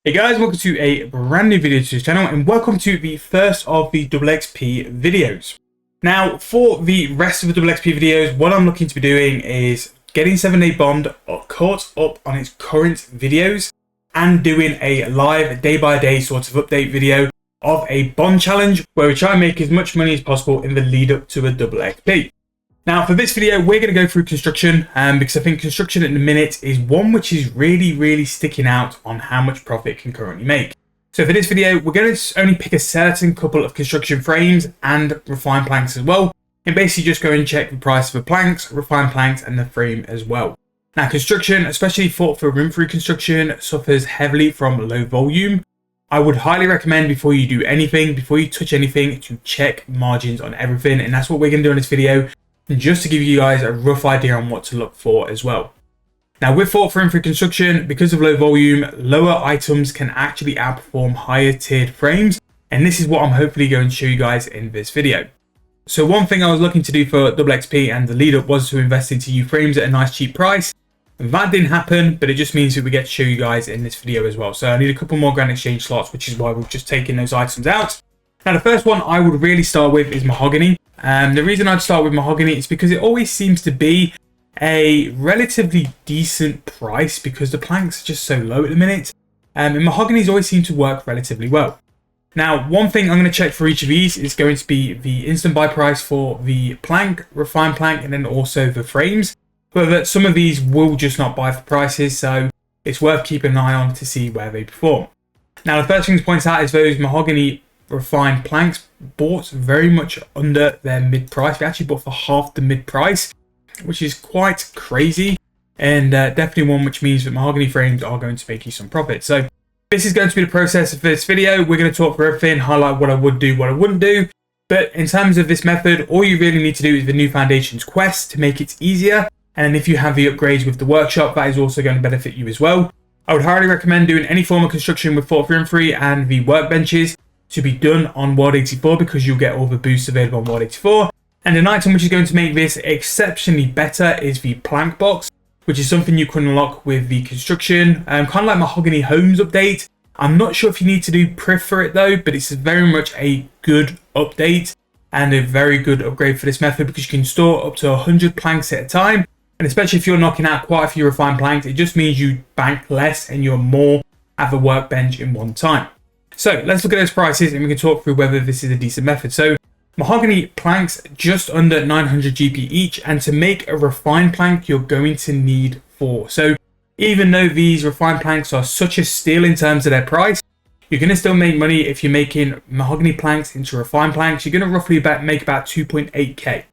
Hey guys, welcome to a brand new video to this channel and welcome to the first of the XXP videos. Now for the rest of the XXP videos, what I'm looking to be doing is getting 7-day bombed or caught up on its current videos and doing a live day by day sort of update video of a bond challenge where we try and make as much money as possible in the lead up to a XXP. Now for this video, we're going to go through construction because I think construction at the minute is one which is really sticking out on how much profit it can currently make. So for this video, we're going to only pick a certain couple of construction frames and refined planks as well. And basically just go and check the price of the planks, refined planks and the frame as well. Now construction, especially for room-free construction, suffers heavily from low volume. I would highly recommend before you do anything, before you touch anything, to check margins on everything. And that's what we're going to do in this video, just to give you guys a rough idea on what to look for as well. Now with room-free construction, because of low volume, lower items can actually outperform higher tiered frames. And this is what I'm hopefully going to show you guys in this video. So one thing I was looking to do for XXP and the lead up was to invest into U frames at a nice cheap price. That didn't happen, but it just means that we get to show you guys in this video as well. So I need a couple more grand exchange slots, which is why we've just taken those items out. Now the first one I would really start with is Mahogany. The reason I'd start with Mahogany is because it always seems to be a relatively decent price because the planks are just so low at the minute. And Mahogany's always seem to work relatively well. Now, one thing I'm going to check for each of these is going to be the instant buy price for the plank, refined plank, and then also the frames. However, some of these will just not buy for prices, so it's worth keeping an eye on to see where they perform. Now, the first thing to point out is those Mahogany refined planks bought very much under their mid price. They actually bought for half the mid price, which is quite crazy, and definitely one which means that Mahogany frames are going to make you some profit. So this is going to be the process of this video. We're going to talk through everything, highlight what I would do, what I wouldn't do. But in terms of this method, all you really need to do is the new foundations quest to make it easier. And then if you have the upgrades with the workshop, that is also going to benefit you as well. I would highly recommend doing any form of construction with room-free and the workbenches to be done on World 84 because you'll get all the boosts available on World 84. And an item which is going to make this exceptionally better is the plank box, which is something you can unlock with the construction, kind of like Mahogany Homes update. I'm not sure if you need to do Priv for it though, but it's very much a good update and a very good upgrade for this method because you can store up to 100 planks at a time. And especially if you're knocking out quite a few refined planks, it just means you bank less and you're more at the workbench in one time. So let's look at those prices and we can talk through whether this is a decent method. So Mahogany planks just under 900 GP each, and to make a refined plank you're going to need 4. So even though these refined planks are such a steal in terms of their price, you're going to still make money if you're making Mahogany planks into refined planks. You're going to roughly make about 2.8k.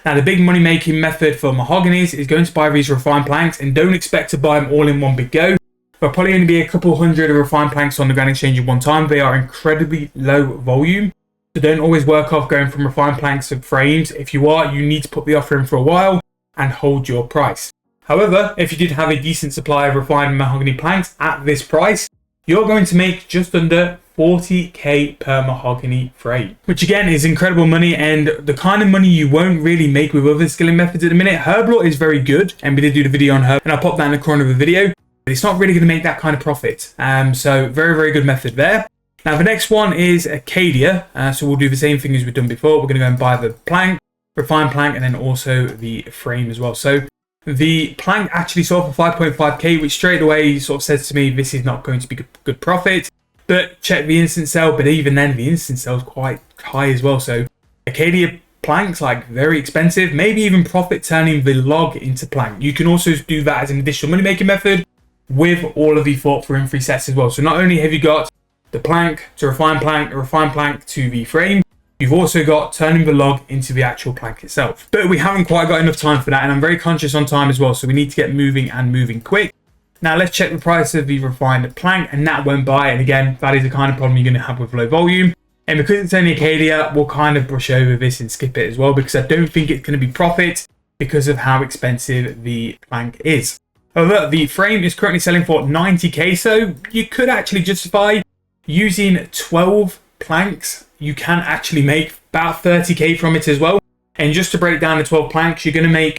Now the big money making method for Mahoganys is going to buy these refined planks, and don't expect to buy them all in one big go. There'll probably only be a couple hundred of refined planks on the Grand Exchange at one time. They are incredibly low volume, so don't always work off going from refined planks to frames. If you are, you need to put the offer in for a while and hold your price. However, if you did have a decent supply of refined Mahogany planks at this price, you're going to make just under 40k per Mahogany frame, which again is incredible money and the kind of money you won't really make with other skilling methods at the minute. Herblot is very good, and we did do the video on Herb, and I'll pop that in the corner of the video. But it's not really going to make that kind of profit. So very good method there. Now the next one is Acadia. So we'll do the same thing as we've done before. We're going to go and buy the plank, refined plank, and then also the frame as well. So the plank actually sold for 5.5k, which straight away sort of says to me this is not going to be good profit. But check the instant sell. But even then, the instant sell is quite high as well. So Acadia planks, like, very expensive. Maybe even profit turning the log into plank. You can also do that as an additional money making method with all of the room-free sets as well. So not only have you got the plank to refined plank to the frame, you've also got turning the log into the actual plank itself. But we haven't quite got enough time for that, and I'm very conscious on time as well, so we need to get moving and moving quick. Now let's check the price of the refined plank, and that won't buy. And again, that is the kind of problem you're going to have with low volume. And because it's only Acadia, we'll kind of brush over this and skip it as well, because I don't think it's going to be profit because of how expensive the plank is. However, the frame is currently selling for 90k, so you could actually justify using 12 planks. You can actually make about 30k from it as well. And just to break down the 12 planks, you're going to make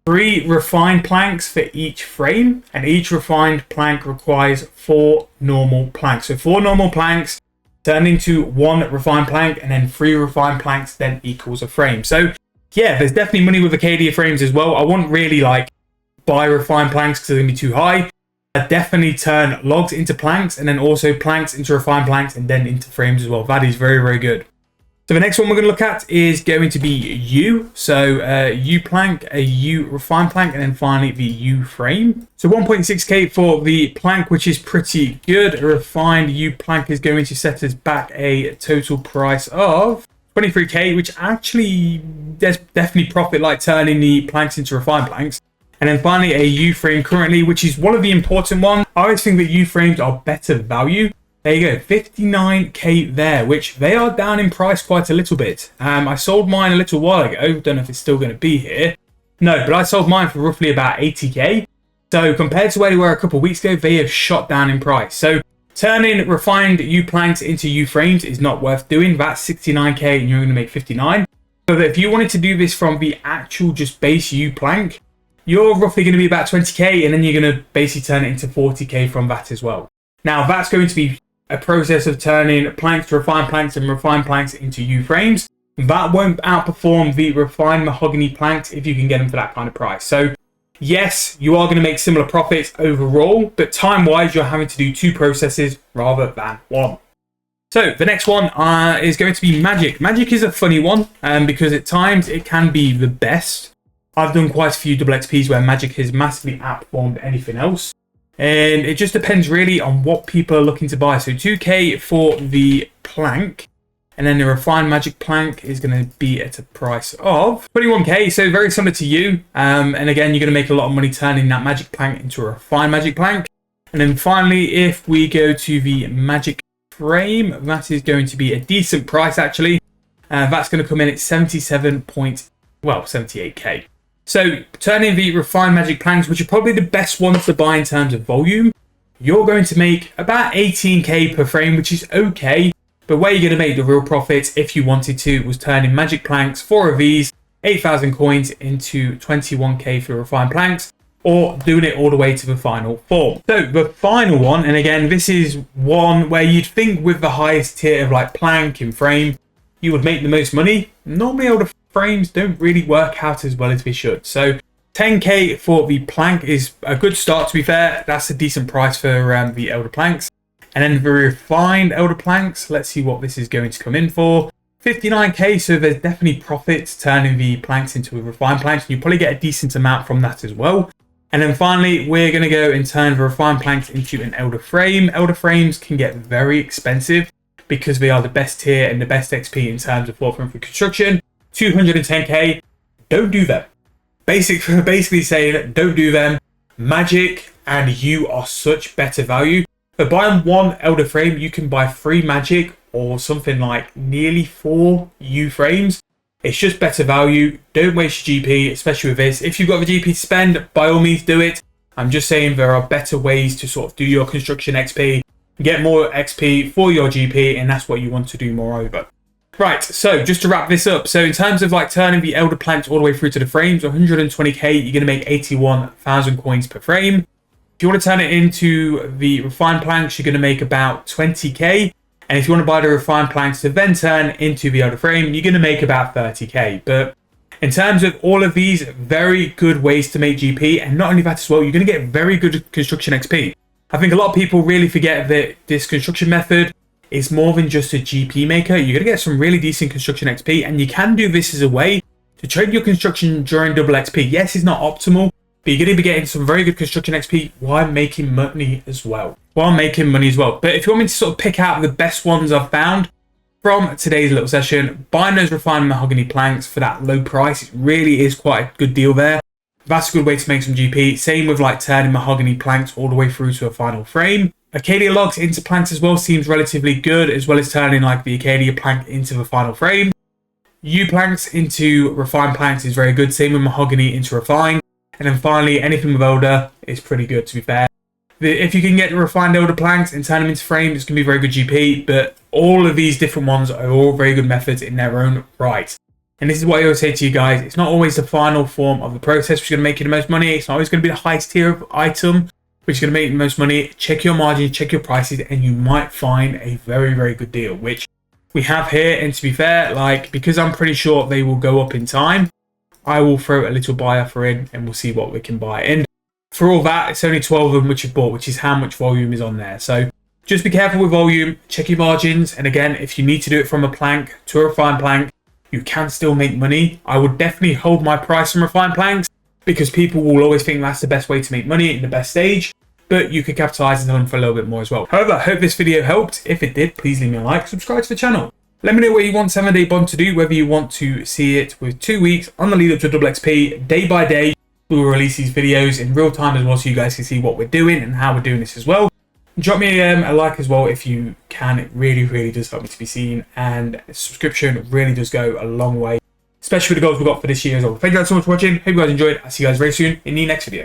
3 refined planks for each frame, and each refined plank requires 4 normal planks. So 4 normal planks turn into 1 refined plank, and then 3 refined planks then equals a frame. So yeah, there's definitely money with Acadia frames as well. I wouldn't really like buy refined planks because they're going to be too high. I definitely turn logs into planks, and then also planks into refined planks, and then into frames as well. That is very, very good. So the next one we're going to look at is going to be U. So U plank, a U refined plank, and then finally the U frame. So 1.6k for the plank, which is pretty good. A refined U plank is going to set us back a total price of 23k, which actually there's definitely profit like turning the planks into refined planks. And then finally a U frame currently, which is one of the important ones. I always think that U frames are better value. There you go, 59k there, which they are down in price quite a little bit. I sold mine a little while ago. Don't know if it's still going to be here. No, but I sold mine for roughly about 80k. So compared to where they were a couple of weeks ago, they have shot down in price. So turning refined U planks into U frames is not worth doing. That's 69k and you're going to make 59. So that if you wanted to do this from the actual just base U plank, you're roughly going to be about 20k, and then you're going to basically turn it into 40k from that as well. Now that's going to be a process of turning planks to refined planks and refined planks into U frames. That won't outperform the refined mahogany planks if you can get them for that kind of price. So yes, you are going to make similar profits overall, but time wise you're having to do 2 processes rather than 1. So the next one is going to be magic. Magic is a funny one because at times it can be the best. I've done quite a few double XPs where magic has massively outperformed anything else. And it just depends really on what people are looking to buy. So 2k for the plank, and then the refined magic plank is going to be at a price of 21k. So very similar to you. And again, you're going to make a lot of money turning that magic plank into a refined magic plank. And then finally, if we go to the magic frame, that is going to be a decent price actually. That's going to come in at 78k. So turning the refined magic planks, which are probably the best ones to buy in terms of volume, you're going to make about 18k per frame, which is okay. But where you're going to make the real profits, if you wanted to, was turning magic planks, 4 of these, 8,000 coins into 21k for refined planks, or doing it all the way to the final form. So the final one, and again, this is one where you'd think with the highest tier of like plank and frame, you would make the most money. Normally older frames don't really work out as well as they should. So 10k for the plank is a good start, to be fair. That's a decent price for the elder planks. And then the refined elder planks, let's see what this is going to come in for. 59k, so there's definitely profits turning the planks into a refined planks. You probably get a decent amount from that as well. And then finally, we're going to go and turn the refined planks into an elder frame. Elder frames can get very expensive because they are the best tier and the best XP in terms of floor plan for construction. 210k, don't do them. Basically saying don't do them. Magic and you are such better value. But buying 1 elder frame, you can buy 3 magic or something like nearly 4 U frames. It's just better value. Don't waste your GP, especially with this. If you've got the GP to spend, by all means do it. I'm just saying there are better ways to sort of do your construction XP, get more XP for your GP, and that's what you want to do moreover. Right, so just to wrap this up, so in terms of like turning the elder planks all the way through to the frames, 120k, you're going to make 81,000 coins per frame. If you want to turn it into the refined planks, you're going to make about 20k. And if you want to buy the refined planks to then turn into the elder frame, you're going to make about 30k. But in terms of all of these, very good ways to make GP. And not only that as well, you're going to get very good construction XP. I think a lot of people really forget that this construction method is more than just a GP maker. You're going to get some really decent construction XP, and you can do this as a way to trade your construction during double XP. Yes, it's not optimal, but you're going to be getting some very good construction XP while making money as well. But if you want me to sort of pick out the best ones I've found from today's little session, buying those refined mahogany planks for that low price, it really is quite a good deal there. That's a good way to make some GP. Same with like turning mahogany planks all the way through to a final frame. Acadia logs into planks as well seems relatively good, as well as turning like the Acadia plank into the final frame. U planks into refined planks is very good. Same with mahogany into refined. And then finally, anything with elder is pretty good, to be fair. If you can get the refined elder planks and turn them into frames, it's going to be very good GP. But all of these different ones are all very good methods in their own right. And this is what I always say to you guys. It's not always the final form of the process which is going to make you the most money. It's not always going to be the highest tier of item which is going to make you the most money. Check your margins, check your prices, and you might find a very, very good deal, which we have here. And to be fair, like, because I'm pretty sure they will go up in time, I will throw a little buy offer in and we'll see what we can buy. And for all that, it's only 12 of them which you've bought, which is how much volume is on there. So just be careful with volume, check your margins. And again, if you need to do it from a plank to a refined plank, you can still make money. I would definitely hold my price from refined planks because people will always think that's the best way to make money in the best stage. But you could capitalize on them for a little bit more as well. However, I hope this video helped. If it did, please leave me a like, subscribe to the channel. Let me know what you want 7-day bond to do, whether you want to see it with 2 weeks on the lead up to double XP, day by day. We will release these videos in real time as well, so you guys can see what we're doing and how we're doing this as well. Drop me a like as well if you can. It really, really does help me to be seen, and subscription really does go a long way, especially with the goals we've got for this year as well. Thank you guys so much for watching. Hope you guys enjoyed. I'll see you guys very soon in the next video.